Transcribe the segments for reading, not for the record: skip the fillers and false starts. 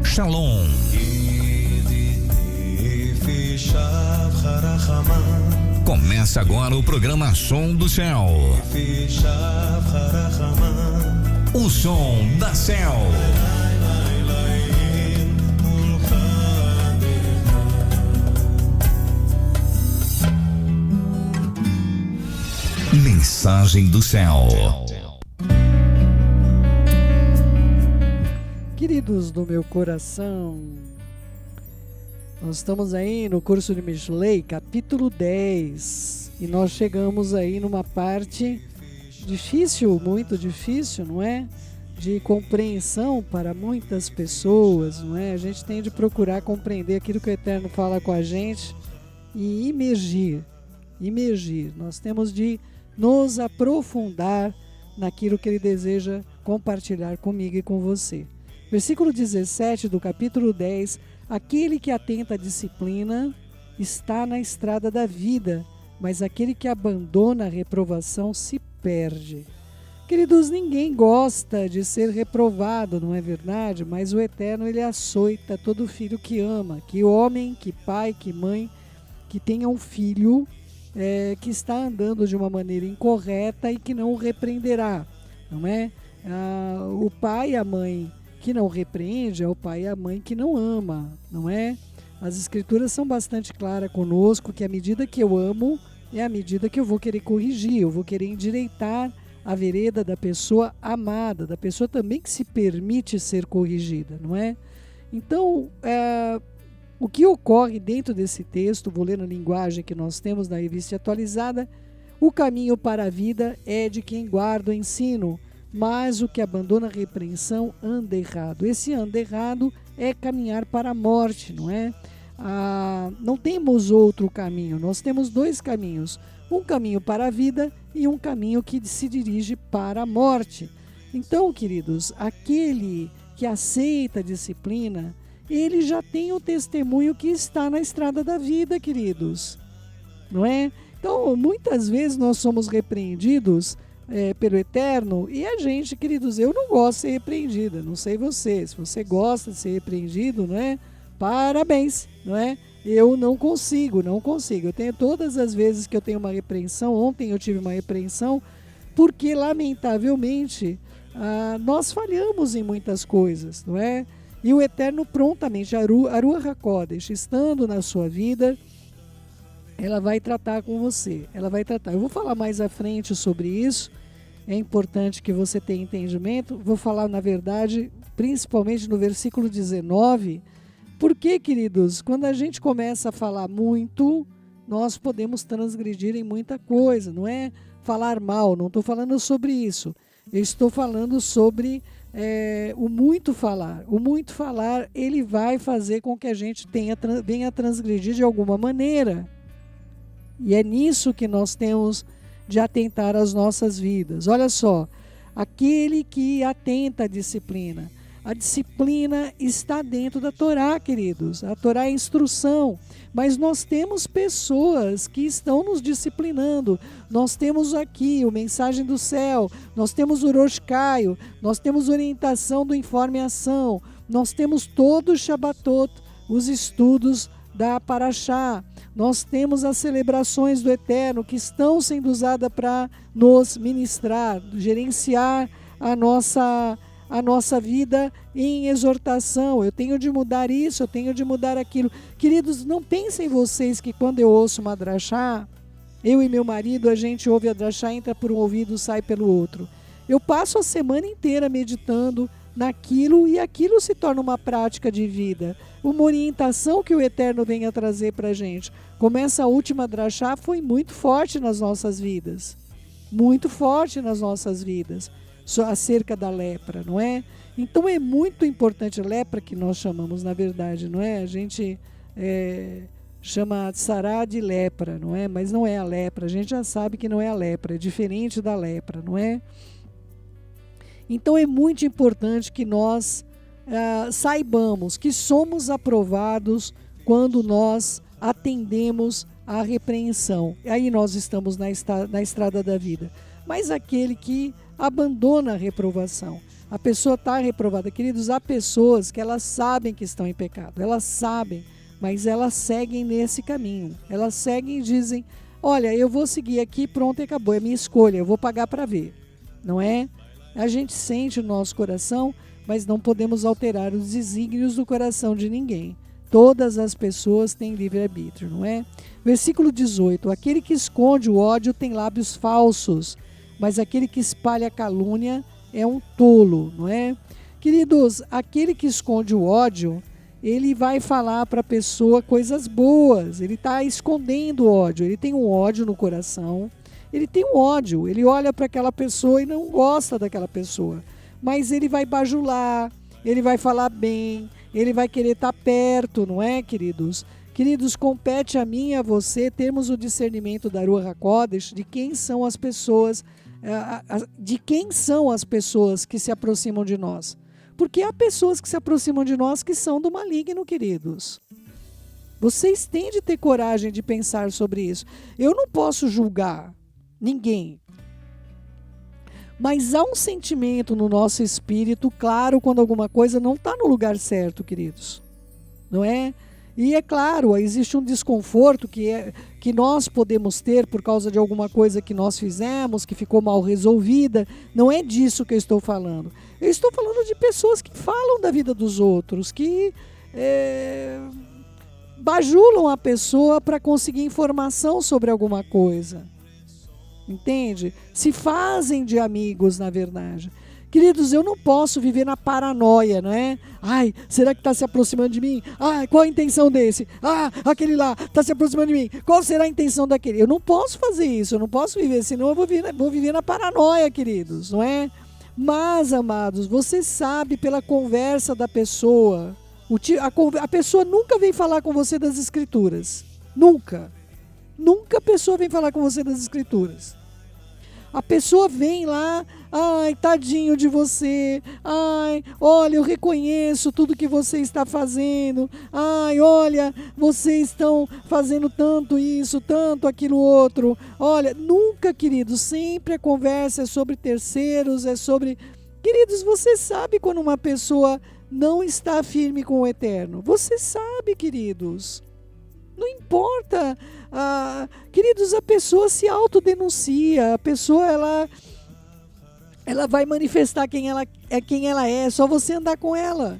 Shalom. Começa agora o programa Som do Céu. O som da Céu. Mensagem do Céu. Queridos do meu coração, nós estamos aí no curso de Mishlei, capítulo 10, e nós chegamos aí numa parte difícil, muito difícil, não é? De compreensão para muitas pessoas, não é? A gente tem de procurar compreender aquilo que o Eterno fala com a gente e imergir. Nós temos de nos aprofundar naquilo que Ele deseja compartilhar comigo e com você. Versículo 17 do capítulo 10: aquele que atenta à disciplina está na estrada da vida, mas aquele que abandona a reprovação se perde. Queridos, ninguém gosta de ser reprovado, não é verdade? Mas o Eterno, Ele açoita todo filho que ama, que homem, que pai, que mãe, que tenha um filho que está andando de uma maneira incorreta e que não o repreenderá, não é? O pai e a mãe que não repreende é o pai e a mãe que não ama, não é? As escrituras são bastante claras conosco que à medida que eu amo, é à medida que eu vou querer corrigir, eu vou querer endireitar a vereda da pessoa amada, da pessoa também que se permite ser corrigida, não é? Então, o que ocorre dentro desse texto, vou ler na linguagem que nós temos na revista atualizada: o caminho para a vida é de quem guarda o ensino, mas o que abandona a repreensão anda errado. Esse anda errado é caminhar para a morte, não é? Não temos outro caminho, nós temos dois caminhos: um caminho para a vida e um caminho que se dirige para a morte. Então, queridos, aquele que aceita a disciplina, ele já tem o testemunho que está na estrada da vida, queridos, não é? Então, muitas vezes nós somos repreendidos pelo Eterno e a gente, queridos, eu não gosto de ser repreendida, não sei você, se você gosta de ser repreendido, não é? Parabéns, não é? Eu não consigo, eu tenho todas as vezes que eu tenho uma repreensão, ontem eu tive uma repreensão, porque lamentavelmente nós falhamos em muitas coisas, não é? E o Eterno prontamente, a Ruach HaKodesh, estando na sua vida, ela vai tratar com você, ela vai tratar. Eu vou falar mais à frente sobre isso, é importante que você tenha entendimento. Vou falar, na verdade, principalmente no versículo 19, porque, queridos, quando a gente começa a falar muito, nós podemos transgredir em muita coisa, não é falar mal, não estou falando sobre isso, eu estou falando sobre o muito falar. O muito falar, ele vai fazer com que a gente venha a transgredir de alguma maneira. E é nisso que nós temos de atentar às nossas vidas. Olha só, aquele que atenta à disciplina. A disciplina está dentro da Torá, queridos. A Torá é instrução, mas nós temos pessoas que estão nos disciplinando. Nós temos aqui o Mensagem do Céu, nós temos o Rosh Caio, nós temos orientação do Informe Ação, nós temos todo o Shabbatot, os estudos da Parashá, nós temos as celebrações do Eterno que estão sendo usadas para nos ministrar, gerenciar a nossa vida em exortação. Eu tenho de mudar isso, eu tenho de mudar aquilo. Queridos, não pensem vocês que quando eu ouço uma drachá, eu e meu marido, a gente ouve a drachá, entra por um ouvido, sai pelo outro. Eu passo a semana inteira meditando naquilo e aquilo se torna uma prática de vida, uma orientação que o Eterno vem a trazer para a gente. Como essa última drachá foi muito forte nas nossas vidas, muito forte nas nossas vidas, acerca da lepra, não é? Então é muito importante, lepra que nós chamamos, na verdade, não é? A gente chama sará de lepra, não é? Mas não é a lepra, a gente já sabe que não é a lepra, é diferente da lepra, não é? Então é muito importante que nós saibamos que somos aprovados quando nós atendemos à repreensão. Aí nós estamos na estrada da vida. Mas aquele que abandona a reprovação, A pessoa está reprovada. Queridos, há pessoas que elas sabem que estão em pecado, elas sabem, mas elas seguem nesse caminho. Elas seguem e dizem, olha, eu vou seguir aqui, pronto e acabou, é minha escolha, eu vou pagar para ver. Não é? A gente sente o nosso coração, mas não podemos alterar os desígnios do coração de ninguém. Todas as pessoas têm livre-arbítrio, não é? Versículo 18, aquele que esconde o ódio tem lábios falsos, mas aquele que espalha a calúnia é um tolo, não é? Queridos, aquele que esconde o ódio, ele vai falar para a pessoa coisas boas, ele está escondendo o ódio, ele tem um ódio no coração, ele tem um ódio, ele olha para aquela pessoa e não gosta daquela pessoa, mas ele vai bajular, ele vai falar bem, ele vai querer estar perto, não é, queridos? Queridos, compete a mim e a você termos o discernimento da Ruach HaKodesh de quem são as pessoas, que se aproximam de nós. Porque há pessoas que se aproximam de nós que são do maligno, queridos. Vocês têm de ter coragem de pensar sobre isso. Eu não posso julgar ninguém. Mas há um sentimento no nosso espírito, claro, quando alguma coisa não está no lugar certo, queridos. Não é? E é claro, existe um desconforto que nós podemos ter por causa de alguma coisa que nós fizemos, que ficou mal resolvida. Não é disso que eu estou falando. Eu estou falando de pessoas que falam da vida dos outros, que bajulam a pessoa para conseguir informação sobre alguma coisa. Entende? Se fazem de amigos, na verdade. Queridos, eu não posso viver na paranoia, não é? Ai, será que está se aproximando de mim? Ai, qual a intenção desse? Ah, aquele lá está se aproximando de mim. Qual será a intenção daquele? Eu não posso fazer isso, eu não posso viver, senão eu vou viver na paranoia, queridos, não é? Mas, amados, você sabe pela conversa da pessoa, a pessoa nunca vem falar com você das Escrituras. Nunca. Nunca a pessoa vem falar com você das Escrituras. A pessoa vem lá, ai, tadinho de você, ai, olha, eu reconheço tudo que você está fazendo, ai, olha, vocês estão fazendo tanto isso, tanto aquilo outro. Olha, nunca, queridos, sempre a conversa é sobre terceiros, é sobre... Queridos, você sabe quando uma pessoa não está firme com o Eterno. Você sabe, queridos. Não importa, queridos, a pessoa se autodenuncia, a pessoa ela vai manifestar quem ela é, só você andar com ela.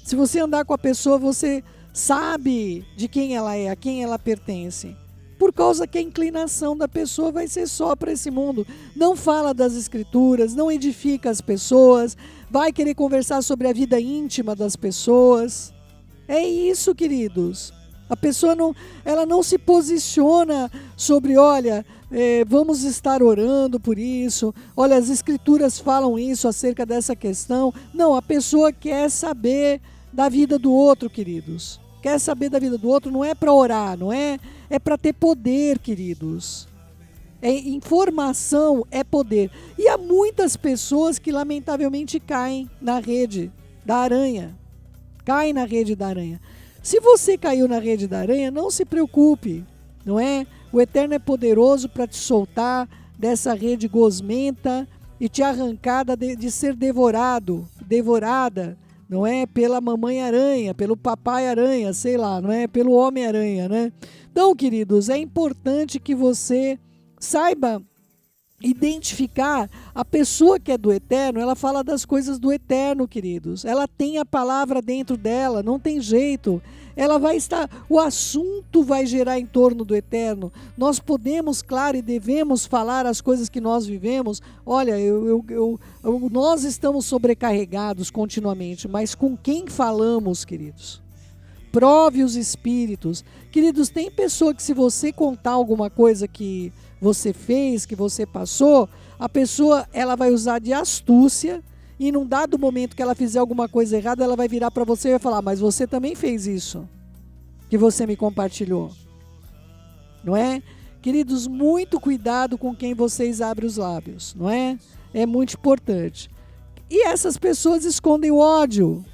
Se você andar com a pessoa, você sabe de quem ela é, a quem ela pertence. Por causa que a inclinação da pessoa vai ser só para esse mundo. Não fala das Escrituras, não edifica as pessoas, vai querer conversar sobre a vida íntima das pessoas. É isso, queridos. A pessoa ela não se posiciona sobre, olha, vamos estar orando por isso, olha, as Escrituras falam isso acerca dessa questão. Não, a pessoa quer saber da vida do outro, queridos. Quer saber da vida do outro, não é para orar, não é? É para ter poder, queridos. Informação é poder. E há muitas pessoas que lamentavelmente caem na rede da aranha. Caem na rede da aranha. Se você caiu na rede da aranha, não se preocupe, não é? O Eterno é poderoso para te soltar dessa rede gosmenta e te arrancar de ser devorada, não é? Pela mamãe aranha, pelo papai aranha, sei lá, não é? Pelo homem aranha, né? Então, queridos, é importante que você saiba identificar a pessoa que é do Eterno. Ela fala das coisas do Eterno, queridos. Ela tem a palavra dentro dela, não tem jeito. Ela vai estar, o assunto vai girar em torno do Eterno. Nós podemos, claro, e devemos falar as coisas que nós vivemos. Olha, nós estamos sobrecarregados continuamente, mas com quem falamos, queridos? Prove os espíritos. Queridos, tem pessoa que se você contar alguma coisa que você fez, que você passou, a pessoa ela vai usar de astúcia e num dado momento que ela fizer alguma coisa errada, ela vai virar para você e vai falar, mas você também fez isso, que você me compartilhou. Não é? Queridos, muito cuidado com quem vocês abrem os lábios, não é? É muito importante. E essas pessoas escondem o ódio.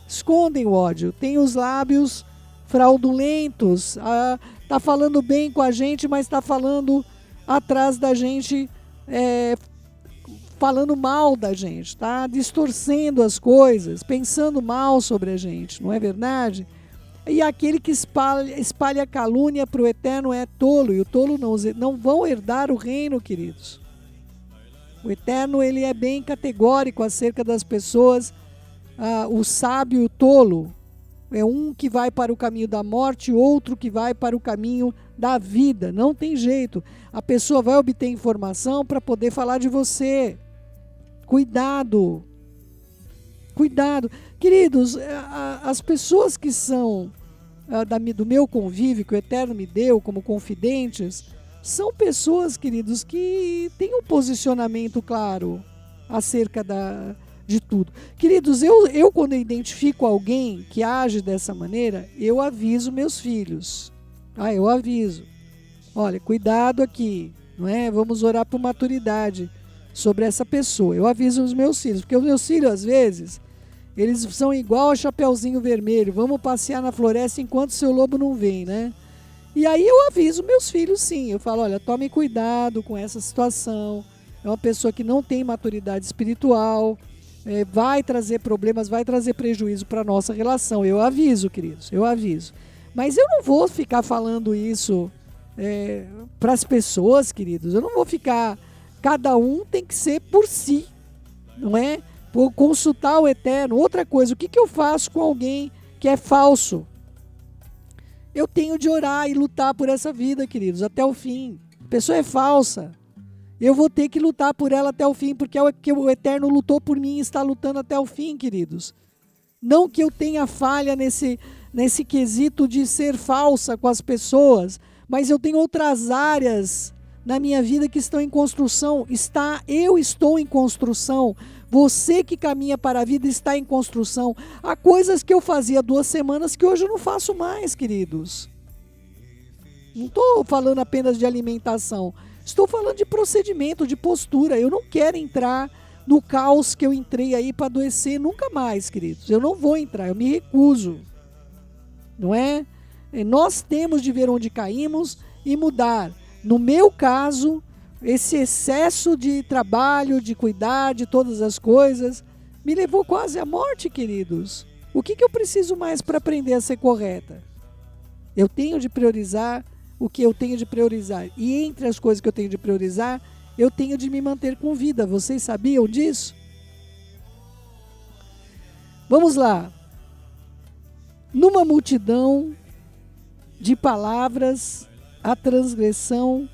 Escondem o ódio. Tem os lábios fraudulentos. Está falando bem com a gente, mas está falando atrás da gente falando mal da gente, está distorcendo as coisas, pensando mal sobre a gente, não é verdade? E aquele que espalha calúnia para o eterno é tolo, e o tolo não vão herdar o reino, queridos. O eterno, ele é bem categórico acerca das pessoas, o sábio e o tolo. É um que vai para o caminho da morte, outro que vai para o caminho da vida. Não tem jeito. A pessoa vai obter informação para poder falar de você. Cuidado. Cuidado. Queridos, as pessoas que são do meu convívio, que o Eterno me deu como confidentes, são pessoas, queridos, que têm um posicionamento claro acerca de tudo. Queridos, eu quando identifico alguém que age dessa maneira, eu aviso meus filhos. Eu aviso. Olha, cuidado aqui, não é? Vamos orar por maturidade sobre essa pessoa. Eu aviso os meus filhos, porque os meus filhos, às vezes, eles são igual a Chapeuzinho Vermelho. Vamos passear na floresta enquanto seu lobo não vem, né? E aí eu aviso meus filhos, sim. Eu falo, olha, tome cuidado com essa situação. É uma pessoa que não tem maturidade espiritual, vai trazer problemas, vai trazer prejuízo para a nossa relação. Eu aviso, queridos, eu aviso. Mas eu não vou ficar falando isso para as pessoas, queridos. Eu não vou ficar... Cada um tem que ser por si, não é? Por consultar o Eterno. Outra coisa, o que eu faço com alguém que é falso? Eu tenho de orar e lutar por essa vida, queridos, até o fim. A pessoa é falsa. Eu vou ter que lutar por ela até o fim, porque o Eterno lutou por mim e está lutando até o fim, queridos. Não que eu tenha falha nesse quesito de ser falsa com as pessoas, mas eu tenho outras áreas na minha vida que estão em construção. Eu estou em construção. Você que caminha para a vida está em construção. Há coisas que eu fazia 2 semanas que hoje eu não faço mais, queridos. Não estou falando apenas de alimentação. Estou falando de procedimento, de postura. Eu não quero entrar no caos que eu entrei aí para adoecer nunca mais, queridos. Eu não vou entrar, eu me recuso. Não é? Nós temos de ver onde caímos e mudar. No meu caso, esse excesso de trabalho, de cuidar de todas as coisas, me levou quase à morte, queridos. O que eu preciso mais para aprender a ser correta? Eu tenho de priorizar o que eu tenho de priorizar. E entre as coisas que eu tenho de priorizar, eu tenho de me manter com vida. Vocês sabiam disso? Vamos lá. Numa multidão de palavras, a transgressão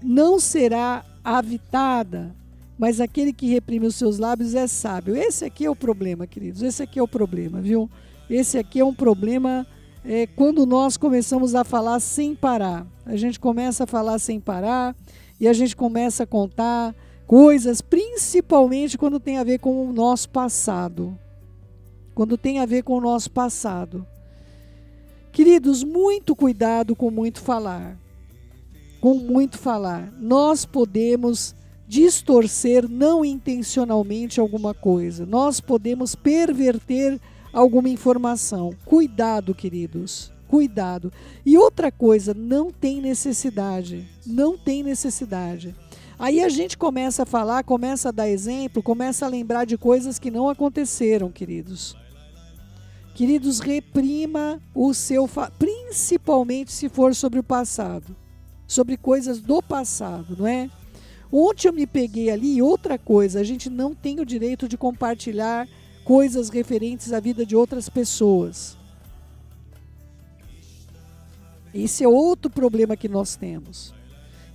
não será avitada, mas aquele que reprime os seus lábios é sábio. Esse aqui é o problema, queridos. Esse aqui é o problema, viu? Esse aqui é um problema quando nós começamos a falar sem parar. A gente começa a falar sem parar e a gente começa a contar coisas, principalmente quando tem a ver com o nosso passado. Quando tem a ver com o nosso passado. Queridos, muito cuidado com muito falar. Com muito falar. Nós podemos distorcer não intencionalmente alguma coisa. Nós podemos perverter alguma informação. Cuidado, queridos. Cuidado. E outra coisa, não tem necessidade. Não tem necessidade. Aí a gente começa a falar, começa a dar exemplo, começa a lembrar de coisas que não aconteceram, queridos. Queridos, reprima o seu... Principalmente se for sobre o passado. Sobre coisas do passado, não é? Ontem eu me peguei ali, outra coisa, a gente não tem o direito de compartilhar coisas referentes à vida de outras pessoas. Esse é outro problema que nós temos.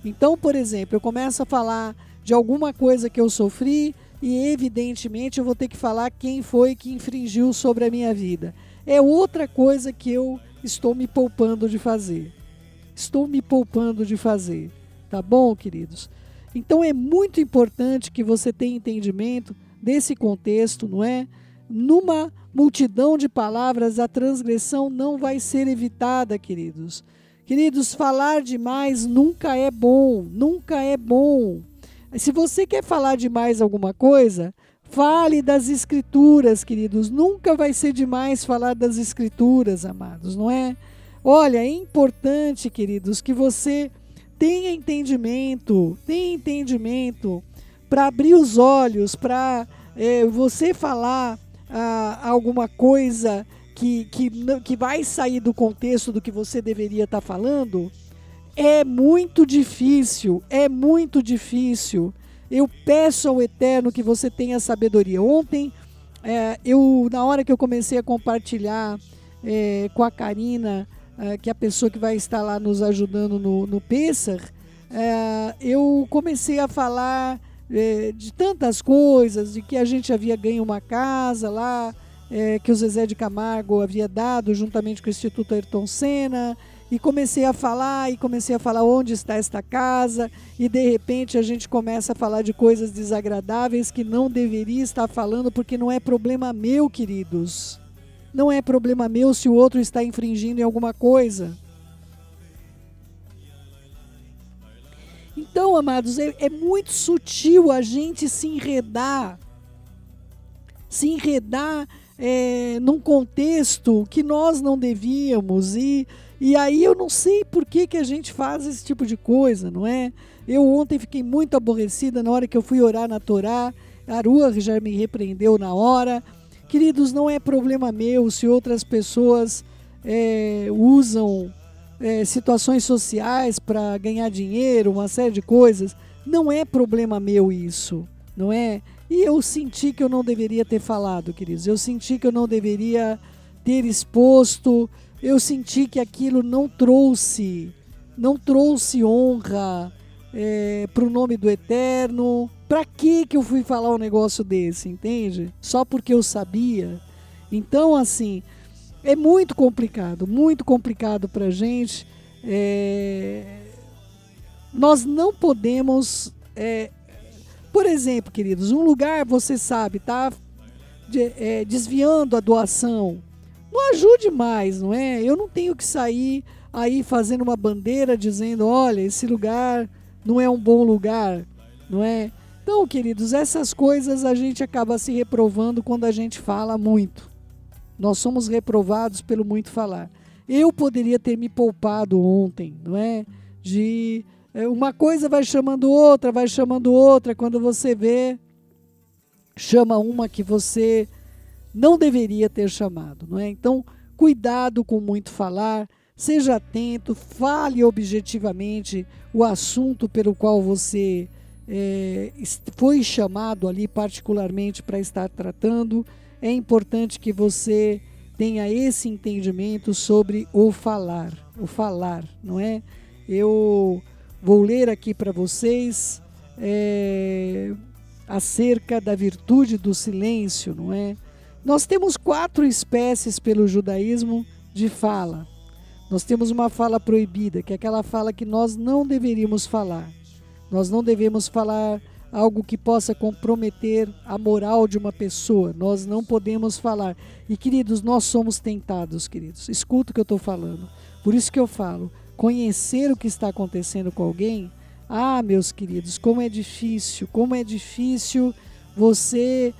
Então, por exemplo, eu começo a falar de alguma coisa que eu sofri e, evidentemente, eu vou ter que falar quem foi que infringiu sobre a minha vida. É outra coisa que eu estou me poupando de fazer. Estou me poupando de fazer. Tá bom, queridos? Então, é muito importante que você tenha entendimento desse contexto, não é? Numa multidão de palavras, a transgressão não vai ser evitada, queridos. Queridos, falar demais nunca é bom, nunca é bom. Se você quer falar demais alguma coisa, fale das Escrituras, queridos. Nunca vai ser demais falar das Escrituras, amados, não é? Olha, é importante, queridos, que você tenha entendimento para abrir os olhos, para você falar alguma coisa que vai sair do contexto do que você deveria estar falando, é muito difícil, é muito difícil. Eu peço ao Eterno que você tenha sabedoria. Ontem, na hora que eu comecei a compartilhar com a Karina, que é a pessoa que vai estar lá nos ajudando no Pêssar, eu comecei a falar de tantas coisas, de que a gente havia ganho uma casa lá, que o Zezé de Camargo havia dado juntamente com o Instituto Ayrton Senna, e comecei a falar onde está esta casa, e de repente a gente começa a falar de coisas desagradáveis que não deveria estar falando, porque não é problema meu, queridos. Não é problema meu se o outro está infringindo em alguma coisa. Então, amados, é muito sutil a gente se enredar num contexto que nós não devíamos, e aí eu não sei por que a gente faz esse tipo de coisa, não é? Eu ontem fiquei muito aborrecida na hora que eu fui orar na Torá, a Ruach já me repreendeu na hora. Queridos, não é problema meu se outras pessoas usam situações sociais para ganhar dinheiro, uma série de coisas. Não é problema meu isso, não é? E eu senti que eu não deveria ter falado, queridos. Eu senti que eu não deveria ter exposto. Eu senti que aquilo não trouxe honra para o nome do Eterno. Para que eu fui falar um negócio desse, entende? Só porque eu sabia. Então, assim, é muito complicado para a gente. Nós não podemos... por exemplo, queridos, um lugar, você sabe, está desviando a doação. Não ajude mais, não é? Eu não tenho que sair aí fazendo uma bandeira dizendo, olha, esse lugar não é um bom lugar, não é? Então, queridos, essas coisas a gente acaba se reprovando quando a gente fala muito. Nós somos reprovados pelo muito falar. Eu poderia ter me poupado ontem, não é? Uma coisa vai chamando outra, quando você vê, chama uma que você não deveria ter chamado, não é? Então, cuidado com muito falar, seja atento, fale objetivamente o assunto pelo qual você foi chamado ali particularmente para estar tratando. É importante que você tenha esse entendimento sobre o falar, não é? Eu vou ler aqui para vocês acerca da virtude do silêncio, não é? Nós temos 4 espécies pelo judaísmo de fala. Nós temos uma fala proibida, que é aquela fala que nós não deveríamos falar. Nós não devemos falar algo que possa comprometer a moral de uma pessoa. Nós não podemos falar. E, queridos, nós somos tentados, queridos. Escuta o que eu estou falando. Por isso que eu falo, conhecer o que está acontecendo com alguém, meus queridos, como é difícil você...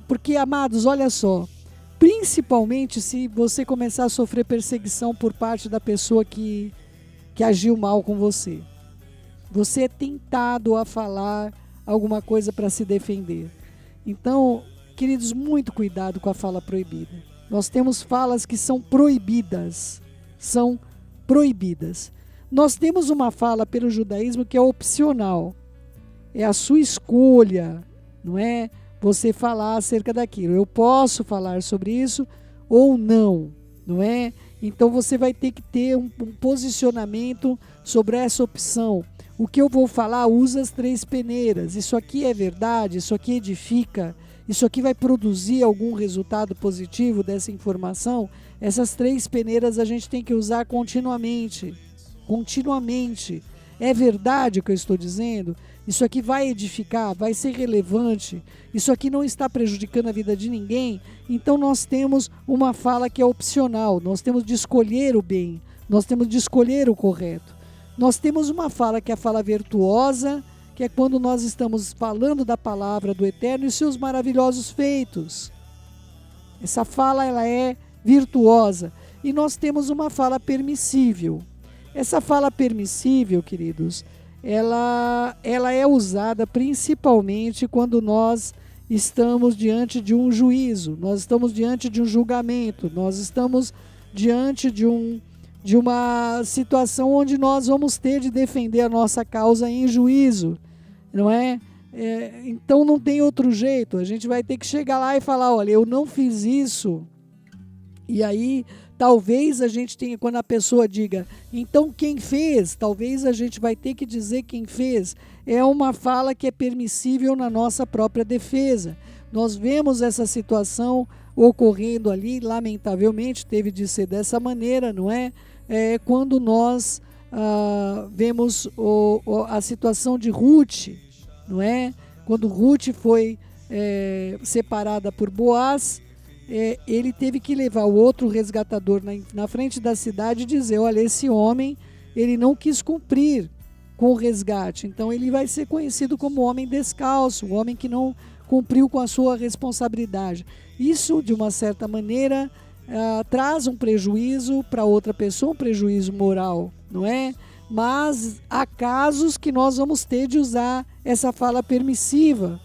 Porque, amados, olha só, principalmente se você começar a sofrer perseguição por parte da pessoa que agiu mal com você. Você é tentado a falar alguma coisa para se defender. Então, queridos, muito cuidado com a fala proibida. Nós temos falas que são proibidas. Nós temos uma fala pelo judaísmo que é opcional. É a sua escolha, não é? Você falar acerca daquilo. Eu posso falar sobre isso ou não, não é? Então você vai ter que ter um posicionamento sobre essa opção. O que eu vou falar usa as 3 peneiras. Isso aqui é verdade, isso aqui edifica, isso aqui vai produzir algum resultado positivo dessa informação. Essas 3 peneiras a gente tem que usar continuamente. É verdade o que eu estou dizendo? Isso aqui vai edificar, vai ser relevante, isso aqui não está prejudicando a vida de ninguém. Então nós temos uma fala que é opcional, nós temos de escolher o bem, nós temos de escolher o correto. Nós temos uma fala que é a fala virtuosa, que é quando nós estamos falando da palavra do Eterno e seus maravilhosos feitos. Essa fala ela é virtuosa. E nós temos uma fala permissível. Essa fala permissível, queridos, ela é usada principalmente quando nós estamos diante de um juízo, nós estamos diante de um julgamento, nós estamos diante de uma situação onde nós vamos ter de defender a nossa causa em juízo, não é? Então não tem outro jeito, a gente vai ter que chegar lá e falar, olha, eu não fiz isso. E aí talvez a gente tenha, quando a pessoa diga, então quem fez? Talvez a gente vai ter que dizer quem fez. É uma fala que é permissível na nossa própria defesa. Nós vemos essa situação ocorrendo ali, lamentavelmente teve de ser dessa maneira, não é? Quando nós vemos a situação de Ruth, não é? Quando Ruth foi separada por Boaz, ele teve que levar o outro resgatador na frente da cidade e dizer, olha, esse homem, ele não quis cumprir com o resgate, então ele vai ser conhecido como homem descalço, o homem que não cumpriu com a sua responsabilidade. Isso, de uma certa maneira, traz um prejuízo para outra pessoa, um prejuízo moral, não é? Mas há casos que nós vamos ter de usar essa fala permissiva.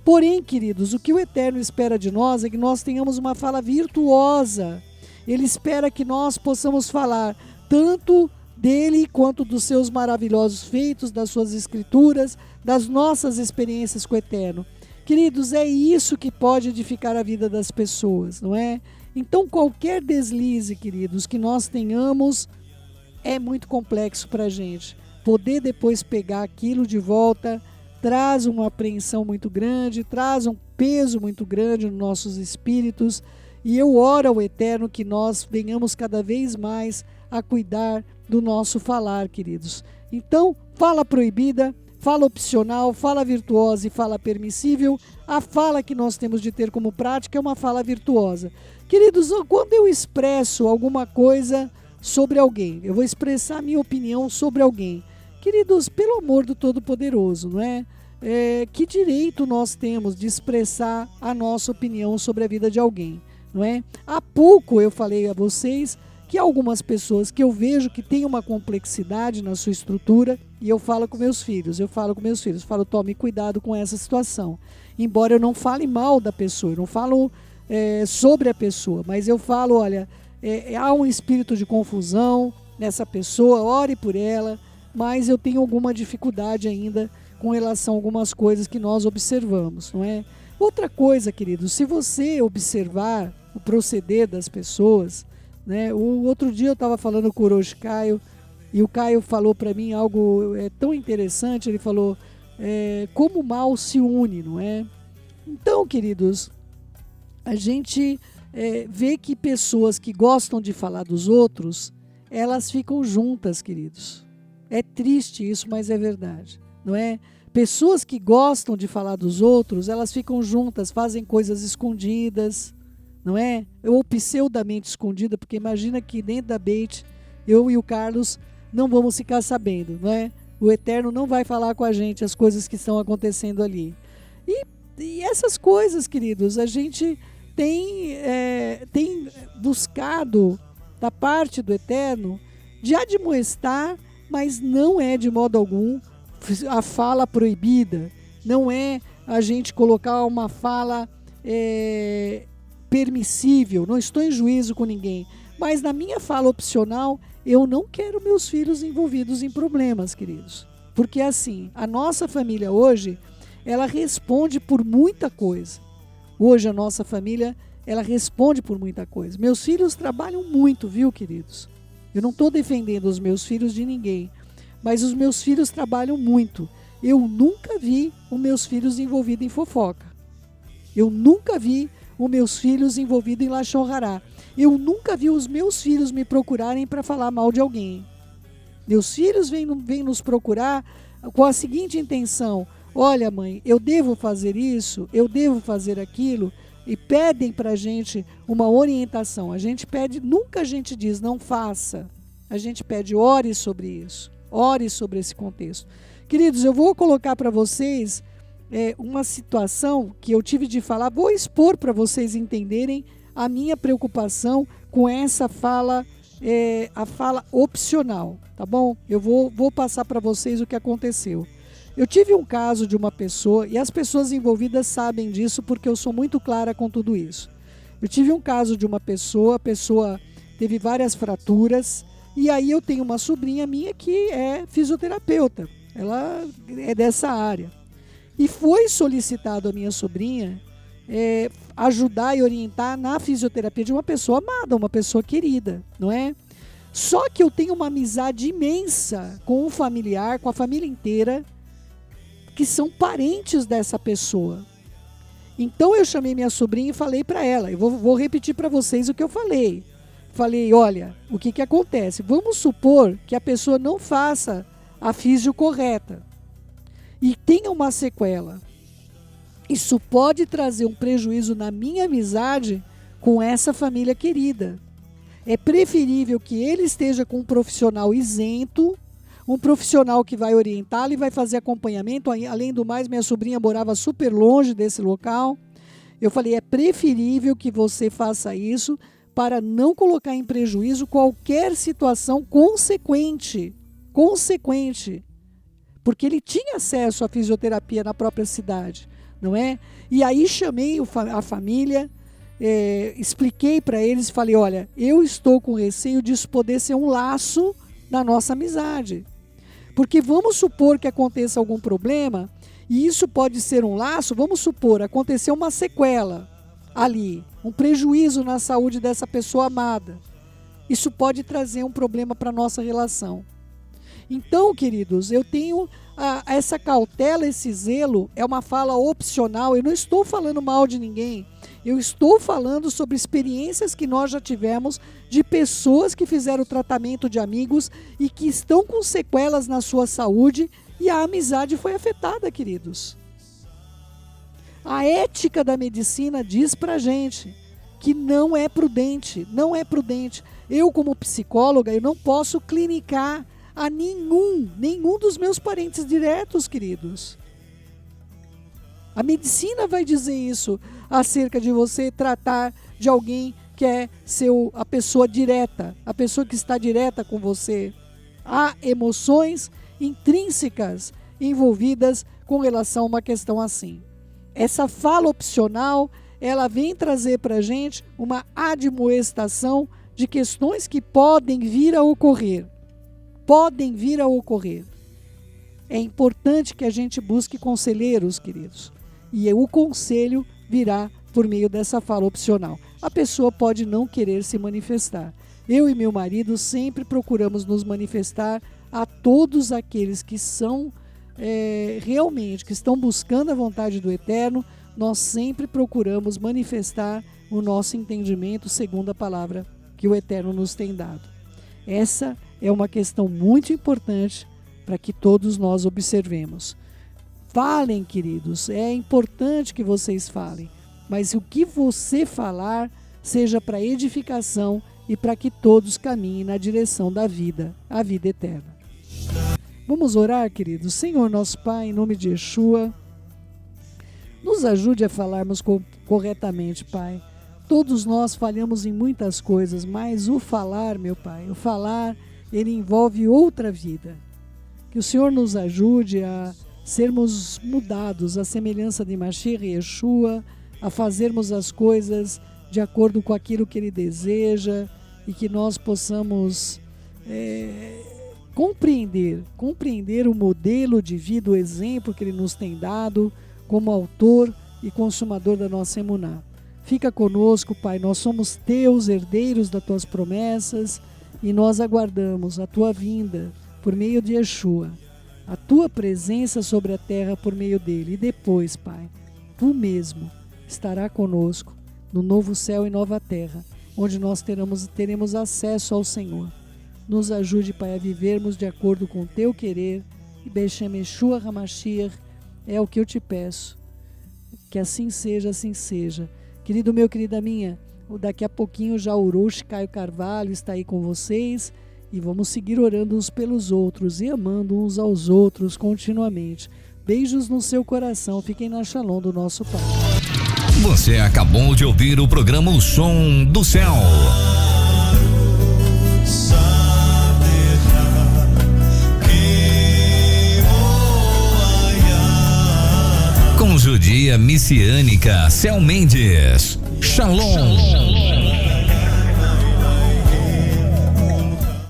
Porém, queridos, o que o Eterno espera de nós é que nós tenhamos uma fala virtuosa. Ele espera que nós possamos falar tanto dele quanto dos seus maravilhosos feitos, das suas escrituras, das nossas experiências com o Eterno. Queridos, é isso que pode edificar a vida das pessoas, não é? Então, qualquer deslize, queridos, que nós tenhamos, é muito complexo para a gente. Poder depois pegar aquilo de volta traz uma apreensão muito grande, traz um peso muito grande nos nossos espíritos, e eu oro ao Eterno que nós venhamos cada vez mais a cuidar do nosso falar, queridos. Então, fala proibida, fala opcional, fala virtuosa e fala permissível, a fala que nós temos de ter como prática é uma fala virtuosa. Queridos, quando eu expresso alguma coisa sobre alguém, eu vou expressar minha opinião sobre alguém, queridos, pelo amor do Todo-Poderoso, não é? Que direito nós temos de expressar a nossa opinião sobre a vida de alguém, não é? Há pouco eu falei a vocês que algumas pessoas que eu vejo que têm uma complexidade na sua estrutura, e eu falo com meus filhos, falo, tome cuidado com essa situação. Embora eu não fale mal da pessoa, eu não falo sobre a pessoa, mas eu falo, olha, há um espírito de confusão nessa pessoa, ore por ela, mas eu tenho alguma dificuldade ainda com relação a algumas coisas que nós observamos, não é? Outra coisa, querido, se você observar o proceder das pessoas, né? O outro dia eu estava falando com o Orochi Caio, e o Caio falou para mim algo tão interessante, ele falou, como o mal se une, não é? Então, queridos, a gente vê que pessoas que gostam de falar dos outros, elas ficam juntas, queridos. É triste isso, mas é verdade, não é? Pessoas que gostam de falar dos outros, elas ficam juntas, fazem coisas escondidas, não é? Ou pseudamente escondida, porque imagina que dentro da Beit, eu e o Carlos não vamos ficar sabendo, não é? O Eterno não vai falar com a gente as coisas que estão acontecendo ali. E essas coisas, queridos, a gente tem buscado da parte do Eterno de admoestar, mas não é de modo algum a fala proibida, não é a gente colocar uma fala permissível, não estou em juízo com ninguém, mas na minha fala opcional, eu não quero meus filhos envolvidos em problemas, queridos, porque assim, a nossa família hoje, ela responde por muita coisa. Hoje a nossa família, ela responde por muita coisa. Meus filhos trabalham muito, viu, queridos? Eu não estou defendendo os meus filhos de ninguém, mas os meus filhos trabalham muito. Eu nunca vi os meus filhos envolvidos em fofoca. Eu nunca vi os meus filhos envolvidos em lachon hará. Eu nunca vi os meus filhos me procurarem para falar mal de alguém. Meus filhos vêm nos procurar com a seguinte intenção: olha, mãe, eu devo fazer isso, eu devo fazer aquilo, e pedem para a gente uma orientação. A gente pede, nunca a gente diz não faça, a gente pede ore sobre isso, ore sobre esse contexto. Queridos, eu vou colocar para vocês uma situação que eu tive de falar, vou expor para vocês entenderem a minha preocupação com essa fala a fala opcional, tá bom? Eu vou passar para vocês o que aconteceu. Eu tive um caso de uma pessoa, e as pessoas envolvidas sabem disso porque eu sou muito clara com tudo isso. Eu tive um caso de uma pessoa, a pessoa teve várias fraturas, e aí eu tenho uma sobrinha minha que é fisioterapeuta, ela é dessa área. E foi solicitado a minha sobrinha ajudar e orientar na fisioterapia de uma pessoa amada, uma pessoa querida, não é? Só que eu tenho uma amizade imensa com um familiar, com a família inteira, que são parentes dessa pessoa. Então eu chamei minha sobrinha e falei para ela, eu vou repetir para vocês o que eu falei. Falei, olha, o que acontece? Vamos supor que a pessoa não faça a fisio correta e tenha uma sequela. Isso pode trazer um prejuízo na minha amizade com essa família querida. É preferível que ele esteja com um profissional isento, um profissional que vai orientá-lo e vai fazer acompanhamento. Além do mais, minha sobrinha morava super longe desse local. Eu falei, é preferível que você faça isso para não colocar em prejuízo qualquer situação consequente. Porque ele tinha acesso à fisioterapia na própria cidade, não é? E aí chamei a família, expliquei para eles, falei, olha, eu estou com receio disso poder ser um laço na nossa amizade. Porque vamos supor que aconteça algum problema, e isso pode ser um laço, vamos supor, aconteceu uma sequela ali, um prejuízo na saúde dessa pessoa amada. Isso pode trazer um problema para a nossa relação. Então, queridos, eu tenho essa cautela, esse zelo, é uma fala opcional. Eu não estou falando mal de ninguém. Eu estou falando sobre experiências que nós já tivemos de pessoas que fizeram tratamento de amigos e que estão com sequelas na sua saúde e a amizade foi afetada, queridos. A ética da medicina diz pra gente que não é prudente. Eu, como psicóloga, eu não posso clinicar a nenhum dos meus parentes diretos, queridos. A medicina vai dizer isso acerca de você tratar de alguém que é a pessoa direta, a pessoa que está direta com você. Há emoções intrínsecas envolvidas com relação a uma questão assim. Essa fala opcional, ela vem trazer para a gente uma admoestação de questões que podem vir a ocorrer. É importante que a gente busque conselheiros, queridos. E o conselho virá por meio dessa fala opcional. A pessoa pode não querer se manifestar. Eu e meu marido sempre procuramos nos manifestar a todos aqueles que são realmente, que estão buscando a vontade do Eterno. Nós sempre procuramos manifestar o nosso entendimento segundo a palavra que o Eterno nos tem dado. Essa é uma questão muito importante para que todos nós observemos. Falem, queridos, é importante que vocês falem, mas o que você falar seja para edificação e para que todos caminhem na direção da vida, a vida eterna. Vamos orar, queridos. Senhor nosso Pai, em nome de Yeshua, nos ajude a falarmos corretamente, Pai. Todos nós falhamos em muitas coisas, mas o falar, meu Pai, ele envolve outra vida. Que o Senhor nos ajude a sermos mudados à semelhança de Mashiach e Yeshua, a fazermos as coisas de acordo com aquilo que Ele deseja e que nós possamos compreender o modelo de vida, o exemplo que Ele nos tem dado como autor e consumador da nossa emuná. Fica conosco, Pai, nós somos Teus, herdeiros das Tuas promessas, e nós aguardamos a Tua vinda por meio de Yeshua, a Tua presença sobre a terra por meio dele. E depois, Pai, Tu mesmo estará conosco no novo céu e nova terra, onde nós teremos acesso ao Senhor. Nos ajude, Pai, a vivermos de acordo com o Teu querer, e Beshem Yeshua HaMashiach é o que eu te peço. Que assim seja, assim seja. Querido meu, querida minha, daqui a pouquinho já o Urush Caio Carvalho está aí com vocês e vamos seguir orando uns pelos outros e amando uns aos outros continuamente. Beijos no seu coração, fiquem na Shalom do nosso Pai. Você acabou de ouvir o programa O Som do Céu. Teologia Messiânica, Céu Mendes. Shalom.